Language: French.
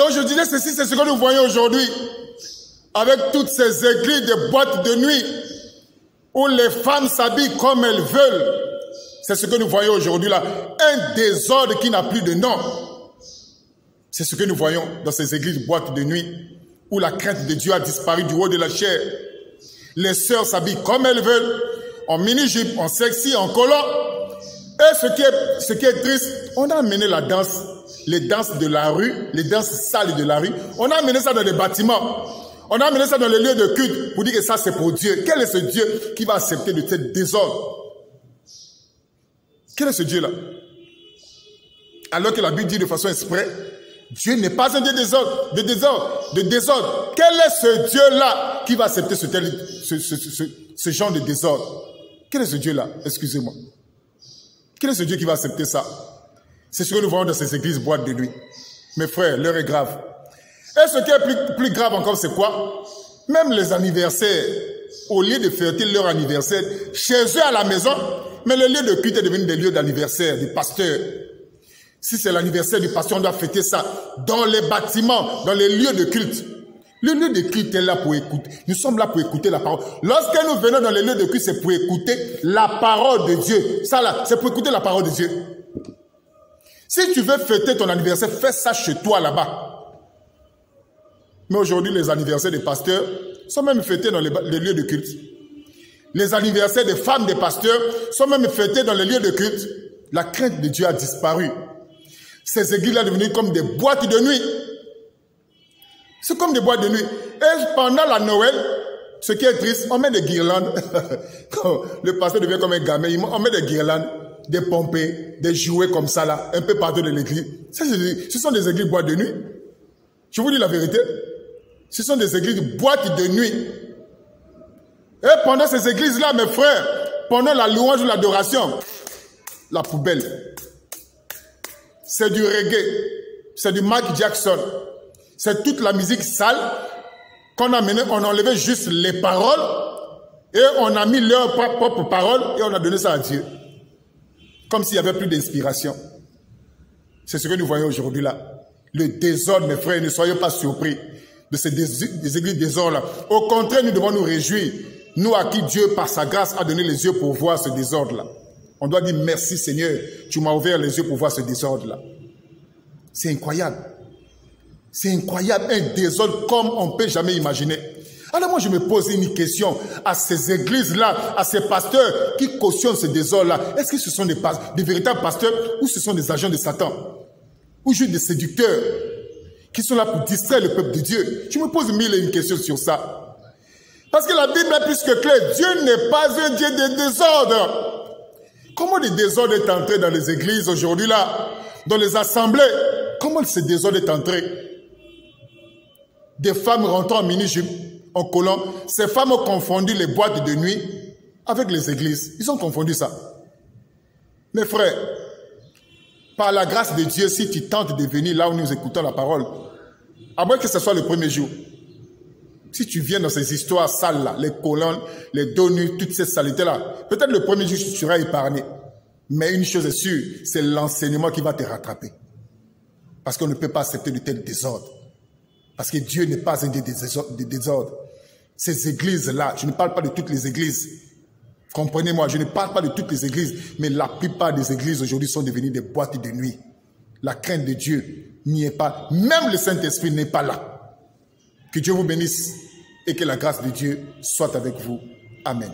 Donc je disais ceci, c'est ce que nous voyons aujourd'hui. Avec toutes ces églises de boîtes de nuit, où les femmes s'habillent comme elles veulent. C'est ce que nous voyons aujourd'hui là. Un désordre qui n'a plus de nom. C'est ce que nous voyons dans ces églises boîtes de nuit, où la crainte de Dieu a disparu du haut de la chair. Les sœurs s'habillent comme elles veulent, en mini-jupe, en sexy, en collant. Et ce qui est triste, on a amené la danse, les danses de la rue, les danses sales de la rue. On a amené ça dans les bâtiments. On a amené ça dans les lieux de culte pour dire que ça c'est pour Dieu. Quel est ce Dieu qui va accepter de tel désordre? Quel est ce Dieu-là? Alors que la Bible dit de façon exprès, Dieu n'est pas un Dieu de désordre. Quel est ce Dieu-là qui va accepter ce genre de désordre? Quel est ce Dieu-là? Excusez-moi. Quel est ce Dieu qui va accepter ça? C'est ce que nous voyons dans ces églises boîtes de nuit. Mes frères, l'heure est grave. Et ce qui est plus grave encore, c'est quoi? Même les anniversaires, au lieu de fêter leur anniversaire chez eux à la maison, mais le lieu de culte est devenu des lieux d'anniversaire, des pasteurs. Si c'est l'anniversaire du pasteur, on doit fêter ça dans les bâtiments, dans les lieux de culte. Le lieu de culte est là pour écouter. Nous sommes là pour écouter la parole. Lorsque nous venons dans les lieux de culte, c'est pour écouter la parole de Dieu. Ça là, c'est pour écouter la parole de Dieu. Si tu veux fêter ton anniversaire, fais ça chez toi là-bas. Mais aujourd'hui, les anniversaires des pasteurs sont même fêtés dans les lieux de culte. Les anniversaires des femmes des pasteurs sont même fêtés dans les lieux de culte. La crainte de Dieu a disparu. Ces églises-là sont devenues comme des boîtes de nuit. C'est comme des boîtes de nuit. Et pendant la Noël, ce qui est triste, on met des guirlandes. Quand le pasteur devient comme un gamin, on met des guirlandes, des pompées, des jouets comme ça là, un peu partout de l'église. Ce sont des églises boîtes de nuit. Je vous dis la vérité. Ce sont des églises boîtes de nuit. Et pendant ces églises-là, mes frères, pendant la louange ou l'adoration, la poubelle, c'est du reggae, c'est du Michael Jackson, c'est toute la musique sale qu'on a menée, on a enlevé juste les paroles et on a mis leurs propres paroles et on a donné ça à Dieu. Comme s'il n'y avait plus d'inspiration. C'est ce que nous voyons aujourd'hui là. Le désordre, mes frères, ne soyez pas surpris de ces églises désordres là. Au contraire, nous devons nous réjouir. Nous à qui Dieu, par sa grâce, a donné les yeux pour voir ce désordre-là. On doit dire merci Seigneur, tu m'as ouvert les yeux pour voir ce désordre-là. C'est incroyable. C'est incroyable, un désordre comme on ne peut jamais imaginer. Alors moi je me pose une question à ces églises-là, à ces pasteurs qui cautionnent ce désordre-là. Est-ce que ce sont des véritables pasteurs ou ce sont des agents de Satan? Ou juste des séducteurs qui sont là pour distraire le peuple de Dieu? Je me pose mille et une questions sur ça. Parce que la Bible est plus que claire. Dieu n'est pas un Dieu de désordre. Comment le désordre est entré dans les églises aujourd'hui là, dans les assemblées? Comment ce désordre est entré? Des femmes rentrant en mini-jupe, en collant. Ces femmes ont confondu les boîtes de nuit avec les églises. Ils ont confondu ça. Mes frères, par la grâce de Dieu, si tu tentes de venir là où nous écoutons la parole, à moins que ce soit le premier jour, si tu viens dans ces histoires sales là, les colonnes, les dos nus, toutes ces saletés là, peut-être le premier jour tu seras épargné. Mais une chose est sûre, c'est l'enseignement qui va te rattraper. Parce qu'on ne peut pas accepter de tels désordres. Parce que Dieu n'est pas un Dieu de désordre. Ces églises-là, je ne parle pas de toutes les églises. Comprenez-moi, je ne parle pas de toutes les églises, mais la plupart des églises aujourd'hui sont devenues des boîtes de nuit. La crainte de Dieu n'y est pas. Même le Saint-Esprit n'est pas là. Que Dieu vous bénisse et que la grâce de Dieu soit avec vous. Amen.